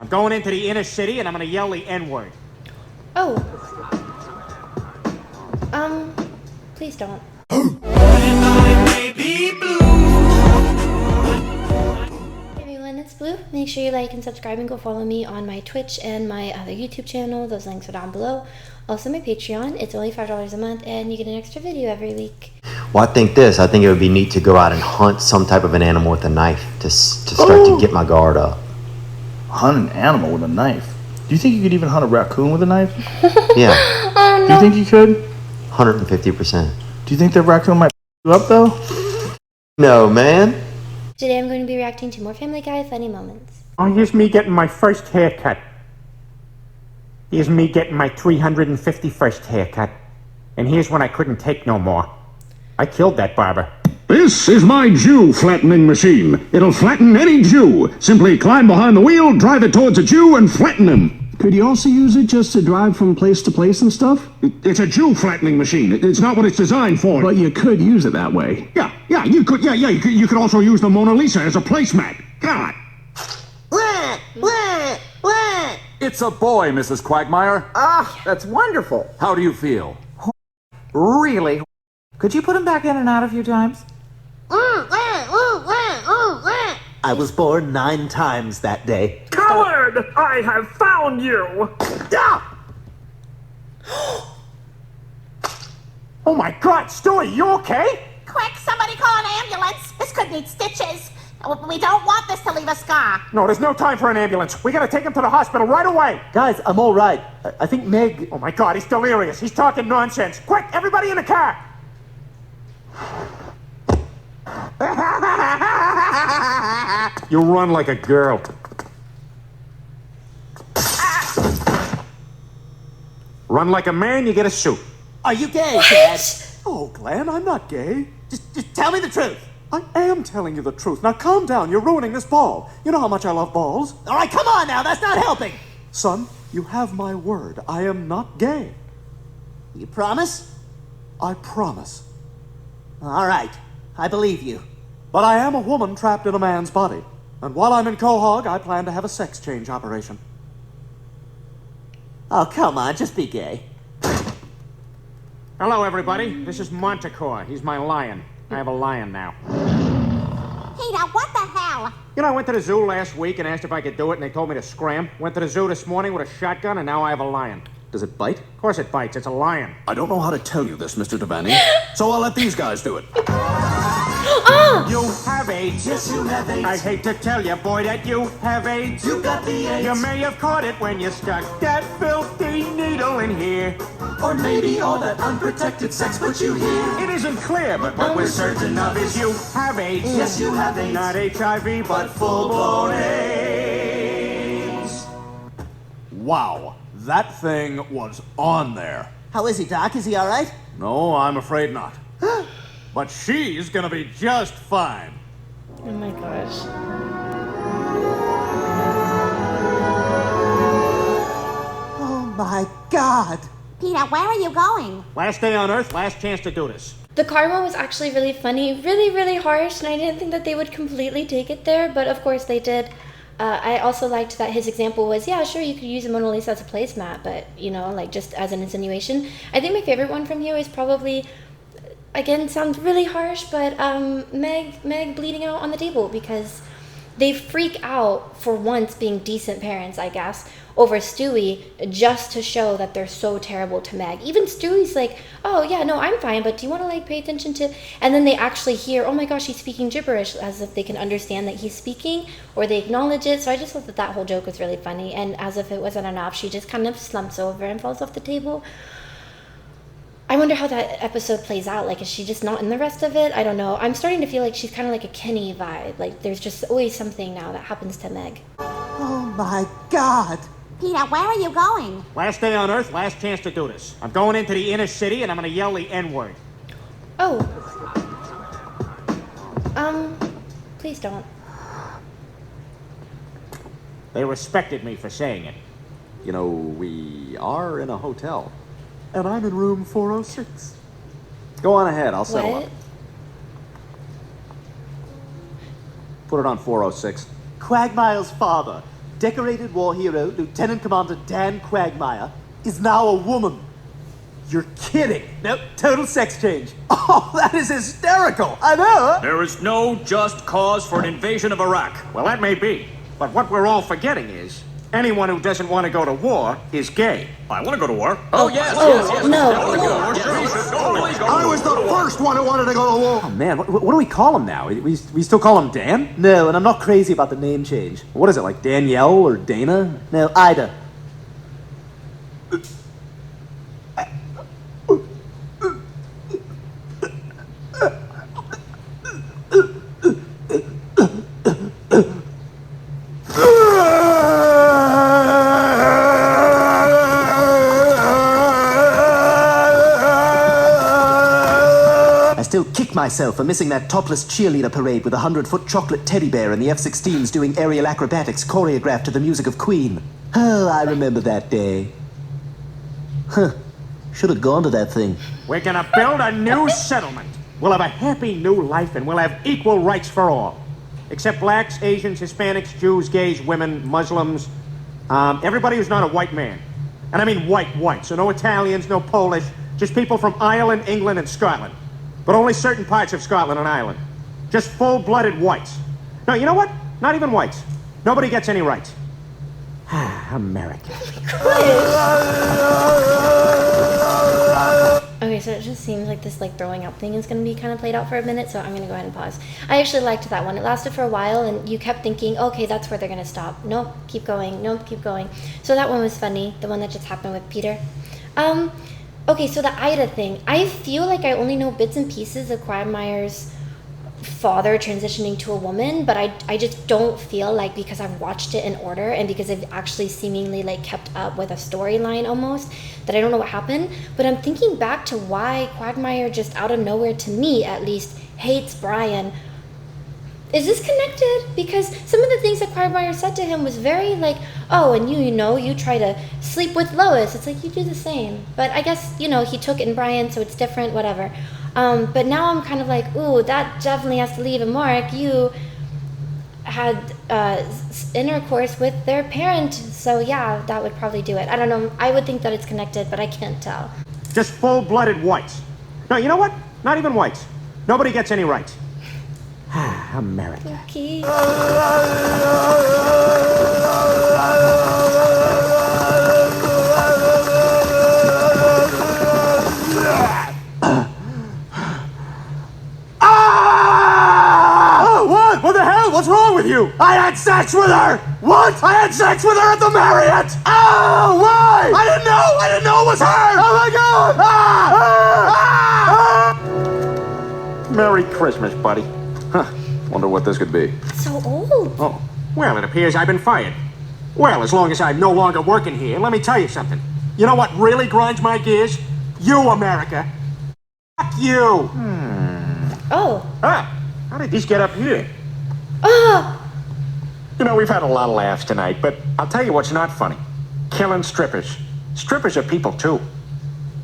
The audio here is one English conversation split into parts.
I'm going into the inner city and I'm gonna yell the N-word. Oh. Please don't. Hey everyone, it's Blue. Make sure you like and subscribe and go follow me on my Twitch and my other YouTube channel. Those links are down below. Also my Patreon. It's only $5 a month and you get an extra video every week. Well, I think it would be neat to go out and hunt some type of an animal with a knife to start to get my guard up. Hunt an animal with a knife? Do you think you could even hunt a raccoon with a knife? Yeah. Oh no. Do you think you could? 150%. Do you think the raccoon might you up though? No, man. Today I'm going to be reacting to more Family Guy funny moments. Oh, here's me getting my first haircut. Here's me getting my 351st haircut. And here's when I couldn't take no more. I killed that barber. This is my Jew flattening machine. It'll flatten any Jew. Simply climb behind the wheel, drive it towards a Jew, and flatten him. Could you also use it just to drive from place to place and stuff? It's a Jew flattening machine. It's not what it's designed for. But you could use it that way. You could also use the Mona Lisa as a placemat. God. It's a boy, Mrs. Quagmire. Ah, that's wonderful. How do you feel? Really? Could you put him back in and out a few times? I was born 9 times that day. Coward! I have found you! Oh my God, Stewie, you okay? Quick, somebody call an ambulance. This could need stitches. We don't want this to leave a scar. No, there's no time for an ambulance. We gotta take him to the hospital right away. Guys, I'm all right. I think Meg... Oh my God, he's delirious. He's talking nonsense. Quick, everybody in the car! You run like a girl. Run like a man, you get a suit. Are you gay, Dad? Oh, Glenn, I'm not gay. Just tell me the truth. I am telling you the truth. Now calm down, you're ruining this ball. You know how much I love balls. All right, come on now, that's not helping. Son, you have my word. I am not gay. You promise? I promise. All right, I believe you. But I am a woman trapped in a man's body. And while I'm in Quahog, I plan to have a sex change operation. Oh, come on, just be gay. Hello, everybody. This is Montecore. He's my lion. I have a lion now. Peter, what the hell? You know, I went to the zoo last week and asked if I could do it, and they told me to scram. Went to the zoo this morning with a shotgun, and now I have a lion. Does it bite? Of course it bites. It's a lion. I don't know how to tell you this, Mr. Devaney, so I'll let these guys do it. You have AIDS. Yes, you have AIDS. I hate to tell you, boy, that you have AIDS. You got the AIDS. You may have caught it when you stuck that filthy needle in here. Or maybe all that unprotected sex put you here. It isn't clear, but what we're certain of is you have AIDS. Yes, you have AIDS. Not HIV, but full-blown AIDS. Wow, that thing was on there. How is he, Doc? Is he all right? No, I'm afraid not. But she's gonna be just fine. Oh my gosh. Oh my God. Peter, where are you going? Last day on Earth, last chance to do this. The karma was actually really funny, really harsh, and I didn't think that they would completely take it there, but of course they did. I also liked that his example was, yeah, sure, you could use a Mona Lisa as a placemat, but, you know, like just as an insinuation. I think my favorite one from here is probably, again, sounds really harsh, but Meg bleeding out on the table because they freak out for once being decent parents, I guess, over Stewie just to show that they're so terrible to Meg. Even Stewie's like, oh yeah, no, I'm fine, but do you want to like pay attention to, and then they actually hear, oh my gosh, he's speaking gibberish, as if they can understand that he's speaking, or they acknowledge it. So I just thought that that whole joke was really funny, and as if it wasn't enough, she just kind of slumps over and falls off the table. I wonder how that episode plays out. Like, is she just not in the rest of it? I don't know. I'm starting to feel like she's kind of like a Kenny vibe. Like, there's just always something now that happens to Meg. Oh my God. Peter, where are you going? Last day on Earth, last chance to do this. I'm going into the inner city and I'm gonna yell the N-word. Oh. Please don't. They respected me for saying it. You know, we are in a hotel. And I'm in room 406. Go on ahead, I'll settle What? up. Put it on 406. Quagmire's father. decorated war hero, Lieutenant Commander Dan Quagmire, is now a woman. You're kidding. Nope, total sex change. Oh, that is hysterical. I know. There is no just cause for an invasion of Iraq. Well, that may be. But what we're all forgetting is anyone who doesn't want to go to war is gay. I want to go to war. No. I was the first one who wanted to go to war. Oh, man, what do we call him now? We still call him Dan? No, and I'm not crazy about the name change. What is it, like Danielle or Dana? No, Ida. I still kick myself for missing that topless cheerleader parade with a 100-foot chocolate teddy bear and the F-16s doing aerial acrobatics choreographed to the music of Queen. Oh, I remember that day. Huh. Should have gone to that thing. We're gonna build a new settlement. We'll have a happy new life and we'll have equal rights for all. Except blacks, Asians, Hispanics, Jews, gays, women, Muslims, everybody who's not a white man. And I mean white, so no Italians, no Polish, just people from Ireland, England, and Scotland. But only certain parts of Scotland and Ireland. Just full-blooded whites. No, you know what? Not even whites. Nobody gets any rights. America. Okay, so it just seems like this like throwing up thing is going to be kind of played out for a minute, so I'm going to go ahead and pause. I actually liked that one. It lasted for a while, and you kept thinking, okay, that's where they're going to stop. Nope, keep going. Nope, keep going. So that one was funny, the one that just happened with Peter. Okay, so the Ida thing. I feel like I only know bits and pieces of Quagmire's father transitioning to a woman, but I just don't feel like, because I've watched it in order and because I've actually seemingly like kept up with a storyline almost, that I don't know what happened. But I'm thinking back to why Quagmire just out of nowhere, to me at least, hates Brian. Is this connected? Because some of the things that Quagmire said to him was very like, oh, and you try to sleep with Lois. It's like, you do the same. But I guess, he took it in Brian, so it's different, whatever. But now I'm kind of like, ooh, that definitely has to leave a mark. You had intercourse with their parent, so yeah, that would probably do it. I don't know. I would think that it's connected, but I can't tell. Just full-blooded whites. No, you know what? Not even whites. Nobody gets any rights. America. Okay. What the hell? What's wrong with you? I had sex with her! What? I had sex with her at the Marriott! Oh, why? I didn't know it was her! Oh my God! Merry Christmas, buddy. Huh. Wonder what this could be. So old. Oh, well, it appears I've been fired. Well, as long as I'm no longer working here, let me tell you something. You know what really grinds my gears? You, America. Fuck you. Oh. How did these get up here? We've had a lot of laughs tonight, but I'll tell you what's not funny. Killing strippers. Strippers are people, too.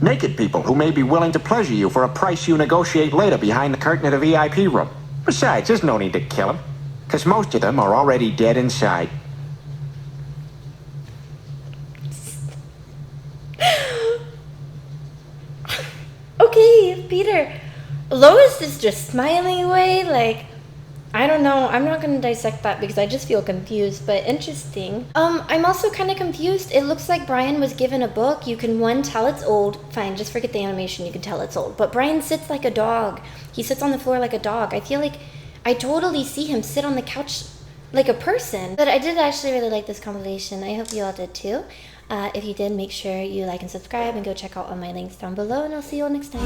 Naked people who may be willing to pleasure you for a price you negotiate later behind the curtain of the VIP room. Besides, there's no need to kill them, because most of them are already dead inside. Okay, Peter. Lois is just smiling away, like, I don't know. I'm not going to dissect that because I just feel confused, but interesting. I'm also kind of confused. It looks like Brian was given a book. You can, one, tell it's old. Fine, just forget the animation. You can tell it's old. But Brian sits like a dog. He sits on the floor like a dog. I feel like I totally see him sit on the couch like a person. But I did actually really like this compilation. I hope you all did too. If you did, make sure you like and subscribe and go check out all my links down below, and I'll see you all next time.